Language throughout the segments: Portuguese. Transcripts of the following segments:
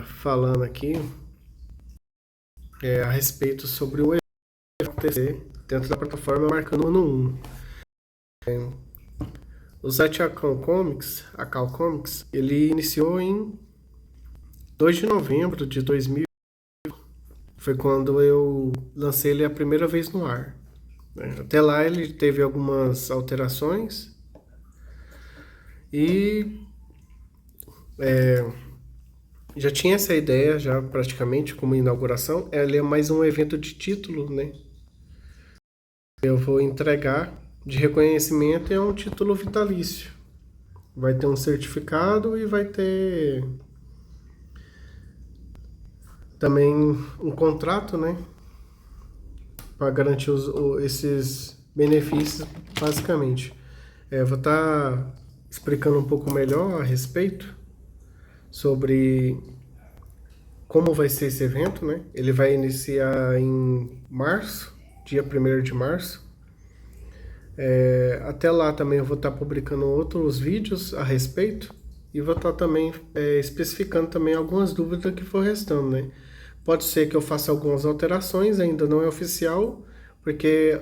Falando aqui a respeito sobre o evento acontecer dentro da plataforma marcando o ano 1. O site a Cal Comics, ele iniciou em 2 de novembro de 2000, foi quando eu lancei ele a primeira vez no ar, né? Até lá ele teve algumas alterações e já tinha essa ideia já praticamente como inauguração. Ele é mais um evento de título, né? Eu vou entregar de reconhecimento, é um título vitalício. Vai ter um certificado e vai ter também um contrato, né? Para garantir esses benefícios, basicamente. Eu vou estar explicando um pouco melhor a respeito sobre como vai ser esse evento, né? Ele vai iniciar em março, dia 1º de março. Até lá também eu vou estar publicando outros vídeos a respeito e vou estar também especificando também algumas dúvidas que for restando, né? Pode ser que eu faça algumas alterações, ainda não é oficial, porque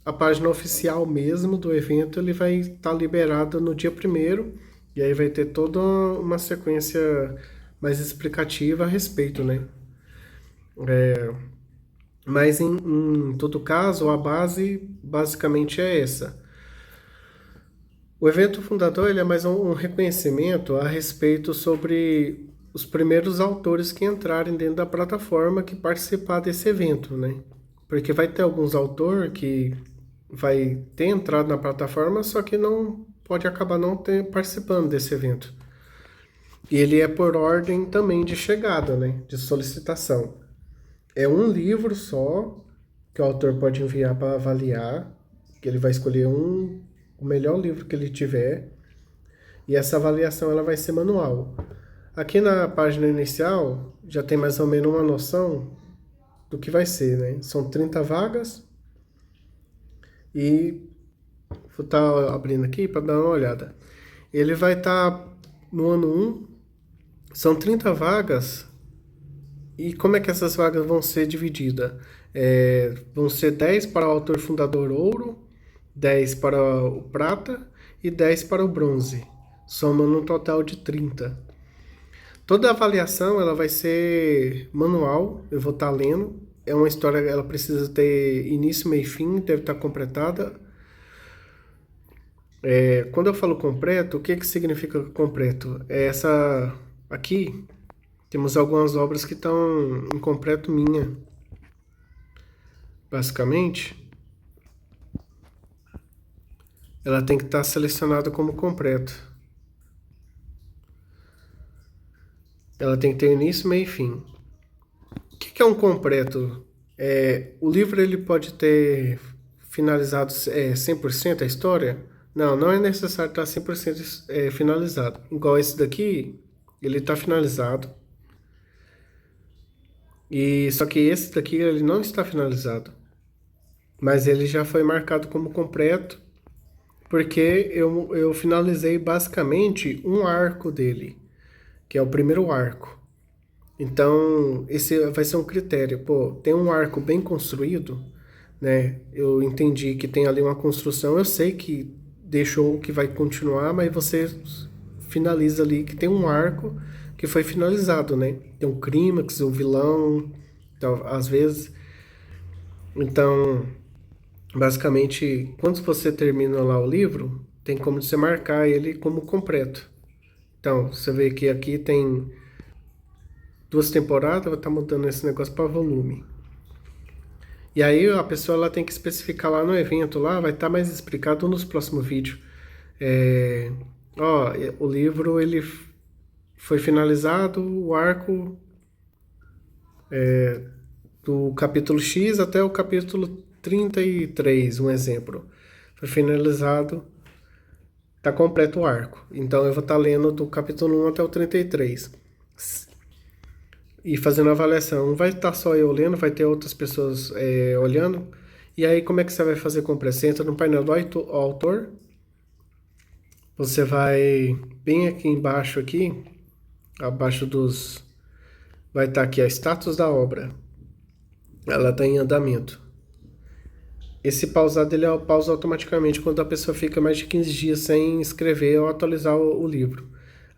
a página oficial mesmo do evento ele vai estar liberada no dia 1º e aí vai ter toda uma sequência mais explicativa a respeito, né? Mas em todo caso, a base basicamente é essa. O evento fundador ele é mais um reconhecimento a respeito sobre os primeiros autores que entrarem dentro da plataforma que participar desse evento, né? Porque vai ter alguns autores que vai ter entrado na plataforma, só que não pode acabar não participando desse evento. E ele é por ordem também de chegada, né? De solicitação. É um livro só que o autor pode enviar para avaliar, que ele vai escolher o melhor livro que ele tiver. E essa avaliação ela vai ser manual. Aqui na página inicial já tem mais ou menos uma noção do que vai ser, né? São 30 vagas e vou estar abrindo aqui para dar uma olhada. Ele vai estar no ano 1, são 30 vagas e como é que essas vagas vão ser divididas? Vão ser 10 para o autor fundador ouro, 10 para o prata e 10 para o bronze, somando um total de 30. Toda avaliação ela vai ser manual, eu vou estar lendo. É uma história, ela precisa ter início, meio e fim, deve estar completada. Quando eu falo completo, o que que significa completo? Aqui temos algumas obras que estão incompleto minha, basicamente. Ela tem que estar selecionada como completo. Ela tem que ter início, meio e fim. O que é um completo? O livro ele pode ter finalizado 100% a história? Não, não é necessário estar 100% finalizado. Igual esse daqui, ele está finalizado. E só que esse daqui ele não está finalizado. Mas ele já foi marcado como completo, porque eu finalizei basicamente um arco dele, que é o primeiro arco. Então, esse vai ser um critério. Pô, tem um arco bem construído, né? Eu entendi que tem ali uma construção, eu sei que deixou que vai continuar, mas você finaliza ali que tem um arco que foi finalizado, né? Tem um clímax, um vilão, então, às vezes. Então, basicamente, quando você termina lá o livro, tem como você marcar ele como completo. Então, você vê que aqui tem 2 temporadas, vai estar mudando esse negócio para volume. E aí a pessoa ela tem que especificar lá no evento, lá vai estar mais explicado nos próximos vídeos. É, o livro ele foi finalizado, o arco do capítulo X até o capítulo 33, um exemplo. Foi finalizado, está completo o arco. Então eu vou estar lendo do capítulo 1 até o 33. E fazendo a avaliação. Não vai estar só eu lendo, vai ter outras pessoas olhando. E aí, como é que você vai fazer compra? Você entra no painel do autor, você vai bem aqui embaixo aqui, abaixo dos... Vai estar aqui a status da obra. Ela está em andamento. Esse pausado, ele pausa automaticamente quando a pessoa fica mais de 15 dias sem escrever ou atualizar o livro.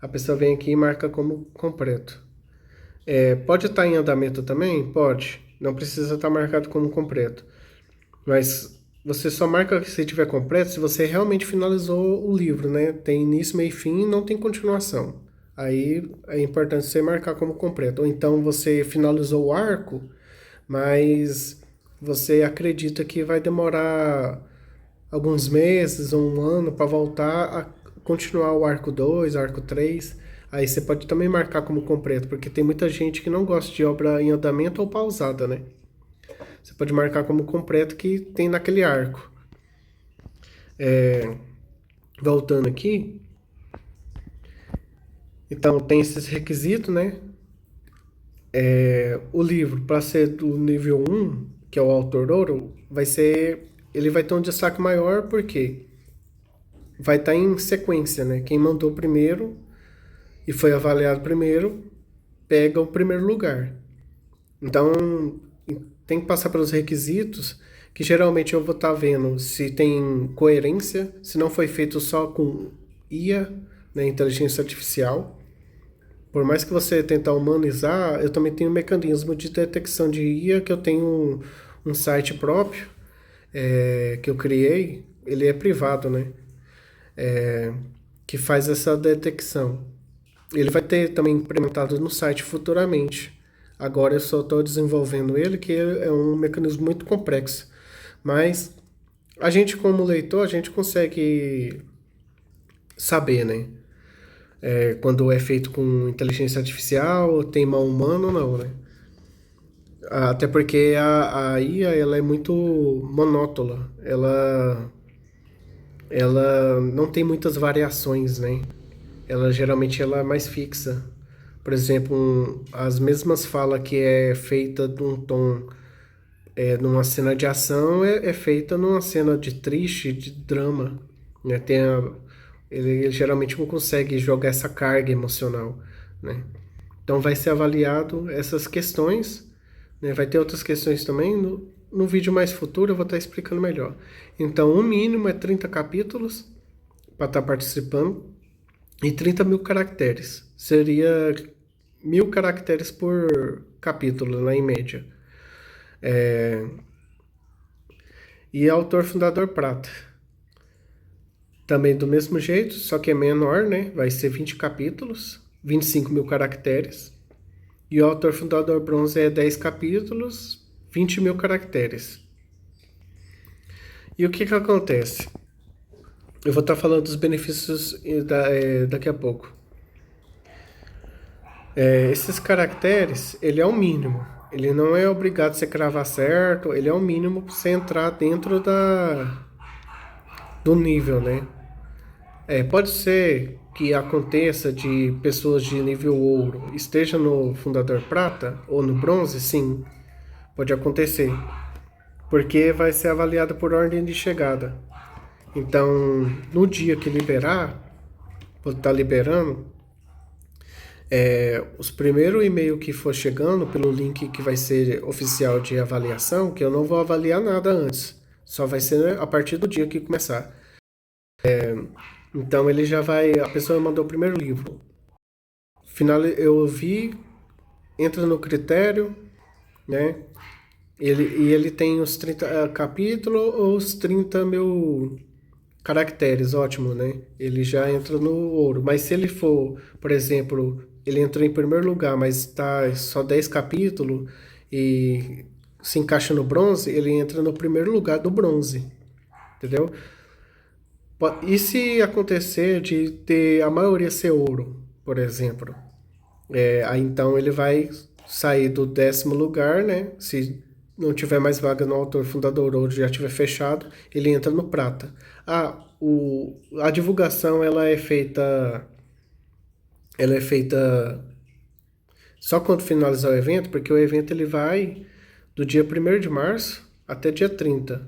A pessoa vem aqui e marca como completo. Pode estar em andamento também? Pode. Não precisa estar marcado como completo. Mas você só marca se tiver completo se você realmente finalizou o livro, né? Tem início, meio e fim e não tem continuação. Aí é importante você marcar como completo. Ou então você finalizou o arco, mas você acredita que vai demorar alguns meses ou um ano para voltar a continuar o arco 2, arco 3. Aí você pode também marcar como completo, porque tem muita gente que não gosta de obra em andamento ou pausada, né? Você pode marcar como completo que tem naquele arco. Voltando aqui, então tem esses requisitos, né? O livro, para ser do nível 1, que é o autor ouro, ele vai ter um destaque maior porque vai estar em sequência, né? Quem mandou primeiro e foi avaliado primeiro, pega o primeiro lugar. Então, tem que passar pelos requisitos, que geralmente eu vou estar vendo se tem coerência, se não foi feito só com IA, né, inteligência artificial. Por mais que você tentar humanizar, eu também tenho um mecanismo de detecção de IA, que eu tenho um site próprio, que eu criei, ele é privado, né? Que faz essa detecção. Ele vai ter também implementado no site futuramente. Agora eu só estou desenvolvendo ele, que é um mecanismo muito complexo. Mas a gente, como leitor, a gente consegue saber, né? Quando é feito com inteligência artificial, tem mão humana ou não, né? Até porque a IA, ela é muito monótona. Ela não tem muitas variações, né? Ela é mais fixa. Por exemplo, as mesmas falas que é feita num tom, numa cena de ação, é feita numa cena de triste, de drama, né? Ele geralmente não consegue jogar essa carga emocional, né? Então vai ser avaliado essas questões, né? Vai ter outras questões também. No vídeo mais futuro eu vou estar explicando melhor. Então, o mínimo é 30 capítulos para estar participando e 30 mil caracteres. Seria 1.000 caracteres por capítulo, lá em média. E autor fundador prata. Também do mesmo jeito, só que é menor, né? Vai ser 20 capítulos, 25 mil caracteres. E o autor fundador bronze é 10 capítulos, 20 mil caracteres. E o que acontece? Eu vou estar falando dos benefícios daqui a pouco. Esses caracteres, ele é o mínimo. Ele não é obrigado a você cravar certo, ele é o mínimo para você entrar dentro do nível, né? Pode ser que aconteça de pessoas de nível ouro esteja no fundador prata ou no bronze, sim, pode acontecer, porque vai ser avaliado por ordem de chegada. Então, no dia que liberar, vou estar liberando, os primeiros e-mail que for chegando pelo link que vai ser oficial de avaliação, que eu não vou avaliar nada antes, só vai ser a partir do dia que começar. Então ele já vai, a pessoa mandou o primeiro livro. Eu vi, entra no critério, né? Ele tem os 30 capítulos ou os 30 mil caracteres, ótimo, né? Ele já entra no ouro. Mas se ele for, por exemplo, ele entrou em primeiro lugar, mas está só 10 capítulos e se encaixa no bronze, ele entra no primeiro lugar do bronze, entendeu? E se acontecer de ter a maioria ser ouro, por exemplo? Aí então ele vai sair do 10º lugar, né? Se não tiver mais vaga no autor fundador ou já tiver fechado, ele entra no prata. A divulgação ela é feita só quando finalizar o evento, porque o evento ele vai do dia 1º de março até dia 30.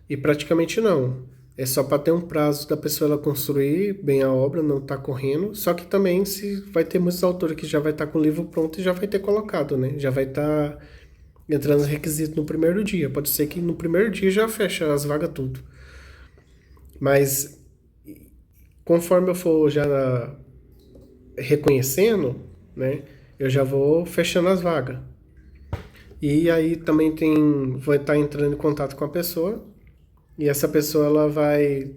E praticamente não. É só para ter um prazo da pessoa ela construir bem a obra, não tá correndo. Só que também se vai ter muitos autores que já vai estar com o livro pronto e já vai ter colocado, né? Já vai estar entrando os requisitos no primeiro dia. Pode ser que no primeiro dia já fecha as vagas tudo. Mas conforme eu for já reconhecendo, né? Eu já vou fechando as vagas. E aí também vai estar entrando em contato com a pessoa. E essa pessoa ela vai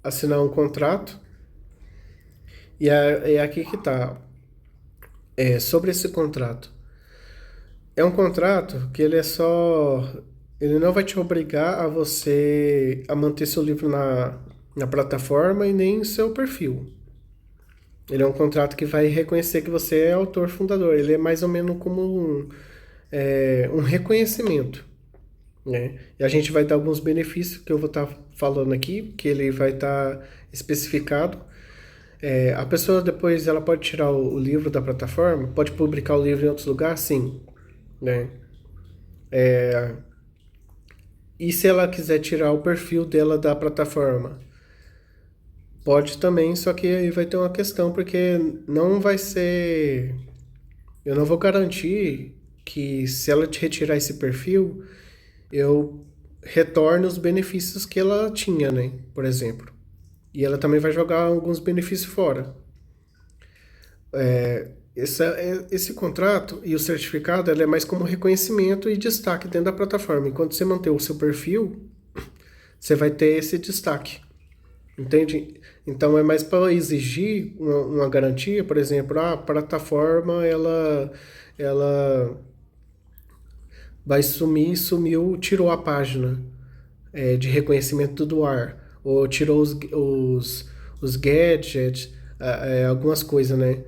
assinar um contrato. E é aqui que tá. Sobre esse contrato. É um contrato que ele é só. Ele não vai te obrigar a você a manter seu livro na plataforma e nem seu perfil. Ele é um contrato que vai reconhecer que você é autor fundador. Ele é mais ou menos como um reconhecimento, né? E a gente vai dar alguns benefícios que eu vou estar falando aqui, que ele vai estar especificado. A pessoa depois ela pode tirar o livro da plataforma, pode publicar o livro em outros lugares, sim, né? E se ela quiser tirar o perfil dela da plataforma, pode também, só que aí vai ter uma questão, porque não vai ser. Eu não vou garantir que se ela te retirar esse perfil, eu retorne os benefícios que ela tinha, né? Por exemplo. E ela também vai jogar alguns benefícios fora. Esse contrato e o certificado ele é mais como reconhecimento e destaque dentro da plataforma. Enquanto você manter o seu perfil, você vai ter esse destaque. Entende? Então é mais para exigir uma garantia, por exemplo, a plataforma ela vai sumir, sumiu, tirou a página de reconhecimento do ar, ou tirou os gadgets, algumas coisas, né?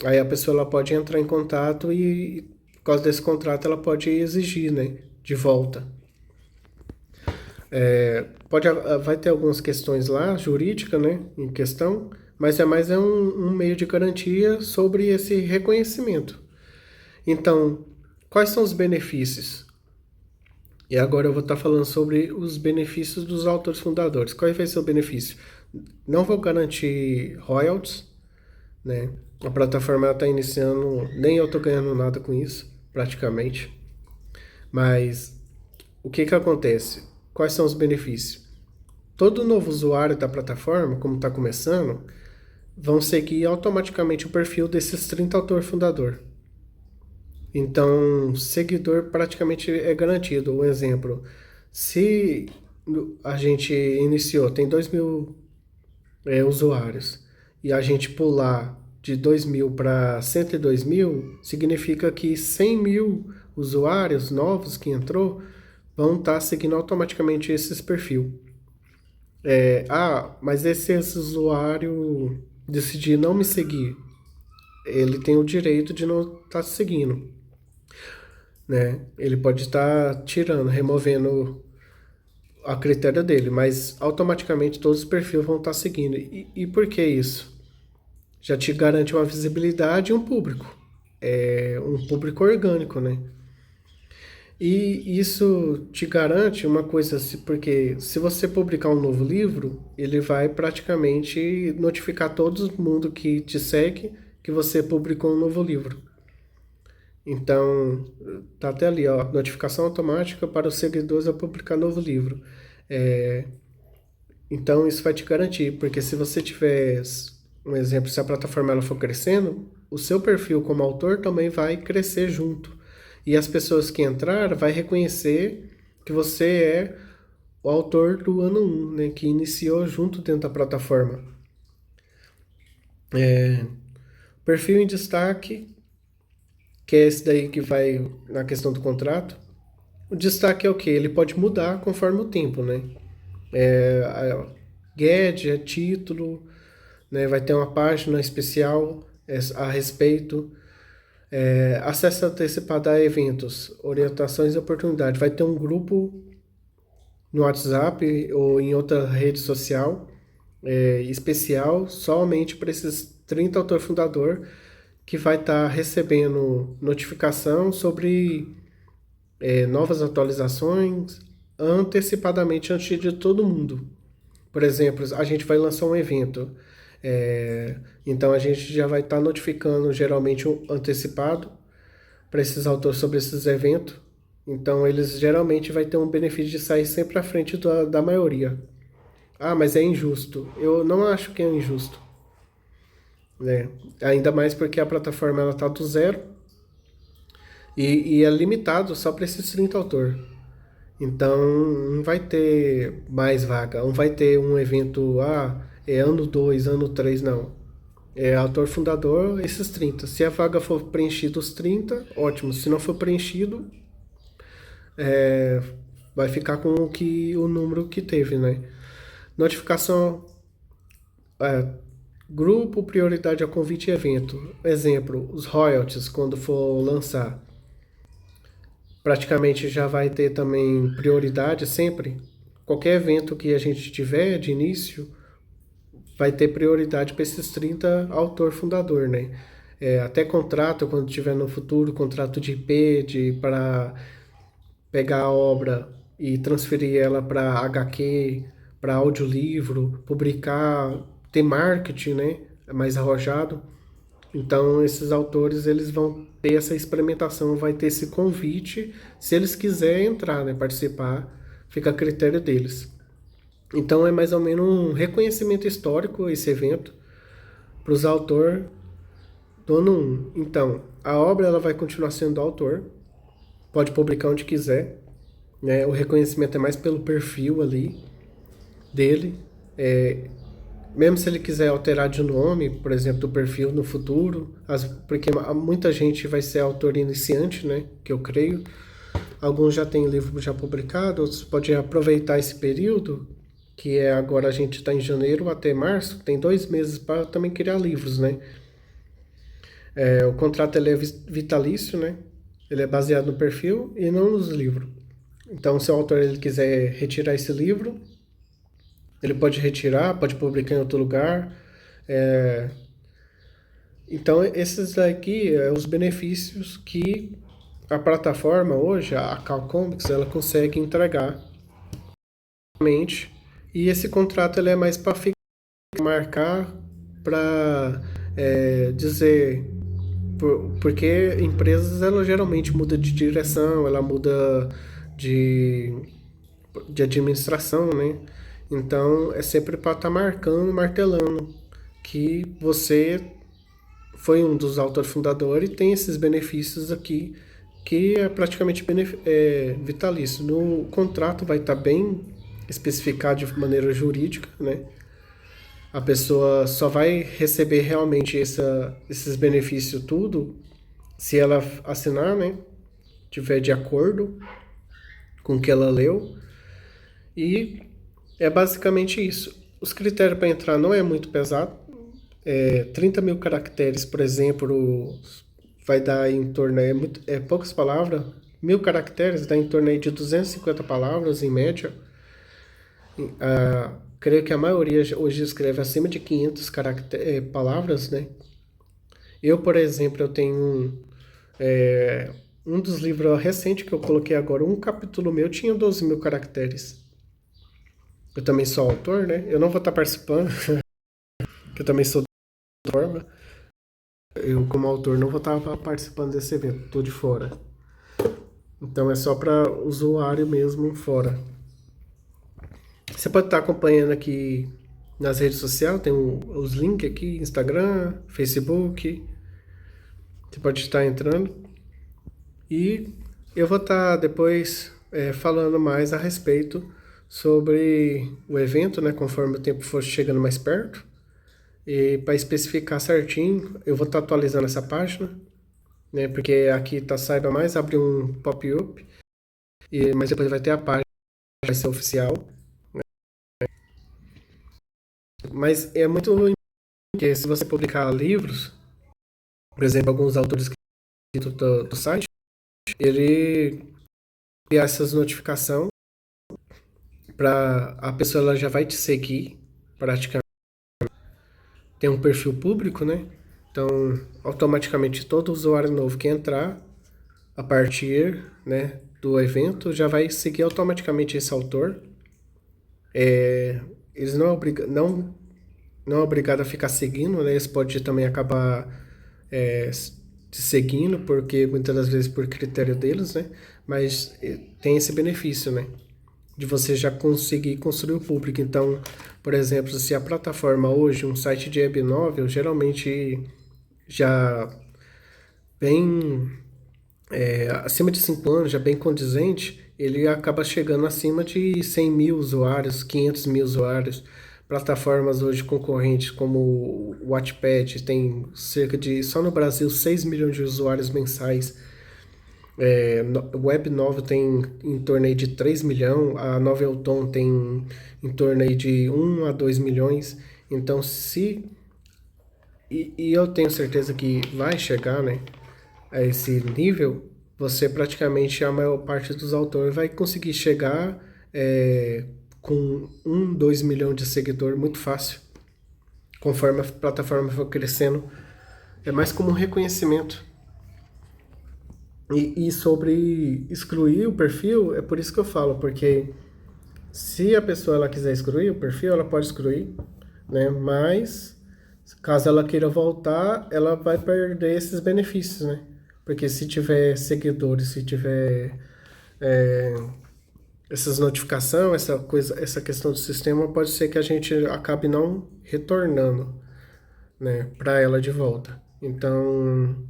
Aí a pessoa ela pode entrar em contato e, por causa desse contrato, ela pode exigir, né? De volta. Vai ter algumas questões lá, jurídica, né? Em questão, mas é um meio de garantia sobre esse reconhecimento. Então, quais são os benefícios? E agora eu vou estar falando sobre os benefícios dos autores fundadores. Qual vai ser o benefício? Não vou garantir royalties, né? A plataforma está iniciando, nem eu estou ganhando nada com isso, praticamente. Mas o que acontece? Quais são os benefícios? Todo novo usuário da plataforma, como está começando, vão seguir automaticamente o perfil desses 30 autor fundador. Então, seguidor praticamente é garantido. Um exemplo, se a gente iniciou, tem 2.000 usuários, e a gente pular de 2.000 para 102.000, significa que 100.000 usuários novos que entrou vão estar seguindo automaticamente esses perfil. Mas esse usuário decidir não me seguir, ele tem o direito de não estar seguindo, né? Ele pode estar tirando, removendo a critério dele, mas automaticamente todos os perfis vão estar seguindo. E por que isso? Já te garante uma visibilidade e um público. Um público orgânico, né? E isso te garante uma coisa, porque se você publicar um novo livro, ele vai praticamente notificar todo mundo que te segue que você publicou um novo livro. Então, tá até ali, ó, notificação automática para os seguidores a publicar novo livro. Então, isso vai te garantir, porque se você tiver, um exemplo, se a plataforma ela for crescendo, o seu perfil como autor também vai crescer junto. E as pessoas que entraram vai reconhecer que você é o autor do ano 1, né, que iniciou junto dentro da plataforma. Perfil em destaque, que é esse daí que vai na questão do contrato. O destaque é o quê? Ele pode mudar conforme o tempo, né? Gadget, título, né? Vai ter uma página especial a respeito. Acesso antecipado a eventos, orientações e oportunidades. Vai ter um grupo no WhatsApp ou em outra rede social especial somente para esses 30 autor fundador que vai estar recebendo notificação sobre novas atualizações, antecipadamente antes de todo mundo. Por exemplo, a gente vai lançar um evento. Então a gente já vai estar notificando geralmente um antecipado para esses autores sobre esses eventos. Então eles geralmente vai ter um benefício de sair sempre à frente da maioria. Ah, mas é injusto. Eu não acho que é injusto, né? Ainda mais porque a plataforma ela tá do zero e é limitado só para esses 30 autores. Então não vai ter mais vaga, não vai ter um evento, é ano 2 ano 3 não. É autor fundador, esses 30. Se a vaga for preenchida os 30 ótimo. Se não for preenchido, vai ficar com o número que teve, né? Notificação, é, grupo, prioridade a convite e evento. Exemplo, os royalties, quando for lançar. Praticamente já vai ter também prioridade sempre. Qualquer evento que a gente tiver de início, vai ter prioridade para esses 30 autor fundador, né? Até contrato, quando tiver no futuro, contrato de IP, para pegar a obra e transferir ela para HQ, para audiolivro, publicar, ter marketing, né? Mais arrojado. Então, esses autores, eles vão ter essa experimentação, vai ter esse convite, se eles quiserem entrar, né? Participar, fica a critério deles. Então, é mais ou menos um reconhecimento histórico esse evento para os autores do ano 1. Então, a obra ela vai continuar sendo do autor, pode publicar onde quiser, né? O reconhecimento é mais pelo perfil ali dele. Mesmo se ele quiser alterar de nome, por exemplo, do perfil no futuro, porque muita gente vai ser autor iniciante, né? Que eu creio. Alguns já têm livro já publicado, outros podem aproveitar esse período, que é agora a gente está em janeiro até março, tem 2 meses para também criar livros, né? O contrato ele é vitalício, né? Ele é baseado no perfil e não nos livros. Então, se o autor ele quiser retirar esse livro, ele pode retirar, pode publicar em outro lugar. Então, esses daqui os benefícios que a plataforma hoje, a Cal Comics, ela consegue entregar. E esse contrato ele é mais para marcar, para dizer, porque empresas ela geralmente muda de direção, ela muda de, de administração, né? Então é sempre para estar marcando, martelando que você foi um dos autores fundadores e tem esses benefícios aqui que é praticamente vitalício. No contrato vai estar bem especificado de maneira jurídica, né? A pessoa só vai receber realmente esses benefícios tudo se ela assinar, né? Tiver de acordo com o que ela leu. E é basicamente isso. Os critérios para entrar não é muito pesado. 30 mil caracteres, por exemplo, vai dar em torno, poucas palavras, 1000 caracteres dá em torno aí de 250 palavras em média. Creio que a maioria hoje escreve acima de 500 palavras, né? Eu, por exemplo, eu tenho um dos livros recentes que eu coloquei agora, um capítulo meu tinha 12 mil caracteres. Eu também sou autor, né? Eu não vou estar participando, que eu também sou da forma. Eu, como autor, não vou estar participando desse evento, estou de fora. Então é só para usuário mesmo fora. Você pode estar acompanhando aqui nas redes sociais, tem os links aqui, Instagram, Facebook. Você pode estar entrando. E eu vou estar depois falando mais a respeito sobre o evento, né, conforme o tempo for chegando mais perto. E para especificar certinho, eu vou estar atualizando essa página, né, porque aqui tá Saiba Mais, abre um pop-up, mas depois vai ter a página, vai ser oficial. Mas é muito ruim, porque se você publicar livros, por exemplo, alguns autores do site, ele criar essas notificações para a pessoa, ela já vai te seguir, praticamente. Tem um perfil público, né? Então, automaticamente todo usuário novo que entrar a partir, né, do evento já vai seguir automaticamente esse autor. Eles não é obrigado a ficar seguindo, né? Eles podem também acabar te seguindo, porque muitas das vezes por critério deles, né? Mas tem esse benefício, né? De você já conseguir construir o público. Então, por exemplo, se a plataforma hoje, um site de web novel, geralmente já bem acima de 5 anos, já bem condizente, ele acaba chegando acima de 100 mil usuários, 500 mil usuários. Plataformas hoje concorrentes como o Wattpad tem cerca de, só no Brasil, 6 milhões de usuários mensais. Web Novel tem em torno aí de 3 milhões, a Novelton tem em torno aí de 1 a 2 milhões. Então, se... E eu tenho certeza que vai chegar, né, a esse nível, você praticamente, a maior parte dos autores vai conseguir chegar com 1, 2 milhões de seguidores muito fácil, conforme a plataforma for crescendo. É mais como um reconhecimento. E sobre excluir o perfil, é por isso que eu falo, porque se a pessoa ela quiser excluir o perfil, ela pode excluir, né? Mas caso ela queira voltar, ela vai perder esses benefícios, né? Porque se tiver seguidores, se tiver é, essas notificações, essa coisa, essa questão do sistema, pode ser que a gente acabe não retornando, né, para ela de volta. Então,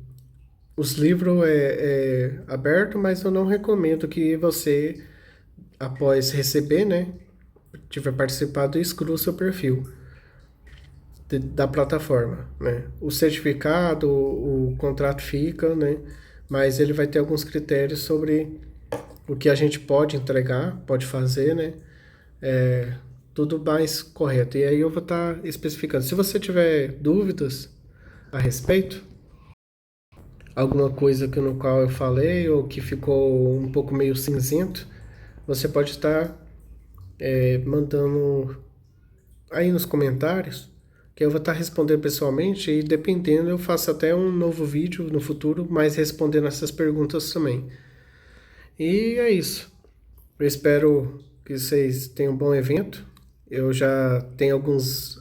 os livros é aberto, mas eu não recomendo que você, após receber, né, tiver participado, exclua o seu perfil da plataforma, né? O certificado, o contrato fica, né? Mas ele vai ter alguns critérios sobre o que a gente pode entregar, pode fazer, né? Tudo mais correto. E aí eu vou estar especificando. Se você tiver dúvidas a respeito, alguma coisa que no qual eu falei ou que ficou um pouco meio cinzento, você pode estar mandando aí nos comentários, que eu vou estar respondendo pessoalmente e dependendo eu faço até um novo vídeo no futuro, mas respondendo essas perguntas também. E é isso. Eu espero que vocês tenham um bom evento. Eu já tenho alguns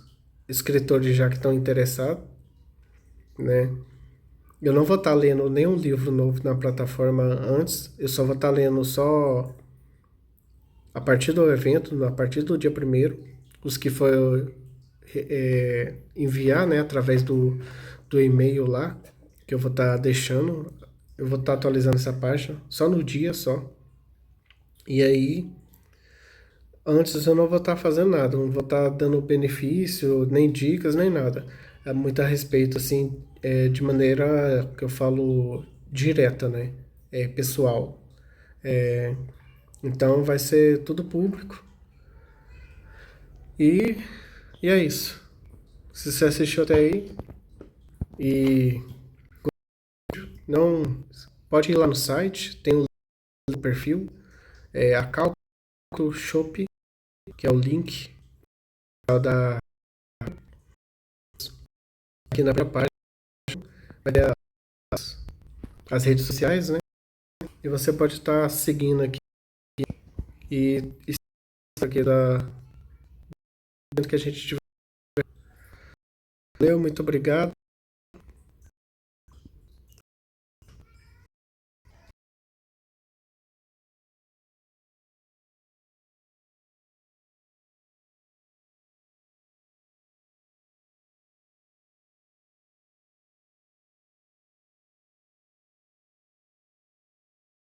escritores já que estão interessados, né? Eu não vou estar lendo nenhum livro novo na plataforma antes, eu só vou estar lendo só a partir do evento, a partir do dia primeiro, os que for enviar, né, através do e-mail lá, que eu vou estar deixando, eu vou estar atualizando essa página, só no dia só. E aí, antes eu não vou estar fazendo nada, não vou estar dando benefício, nem dicas, nem nada. É muito a respeito, assim, de maneira que eu falo direta, né? Pessoal. Então vai ser tudo público. E, e é isso. Se você assistiu até aí e não, pode ir lá no site, tem o link do perfil, a Cálculo Shop, que é o link da aqui na minha página, vai ter as redes sociais, né? E você pode estar seguindo aqui e isso aqui da que a gente tiver. Valeu, muito obrigado.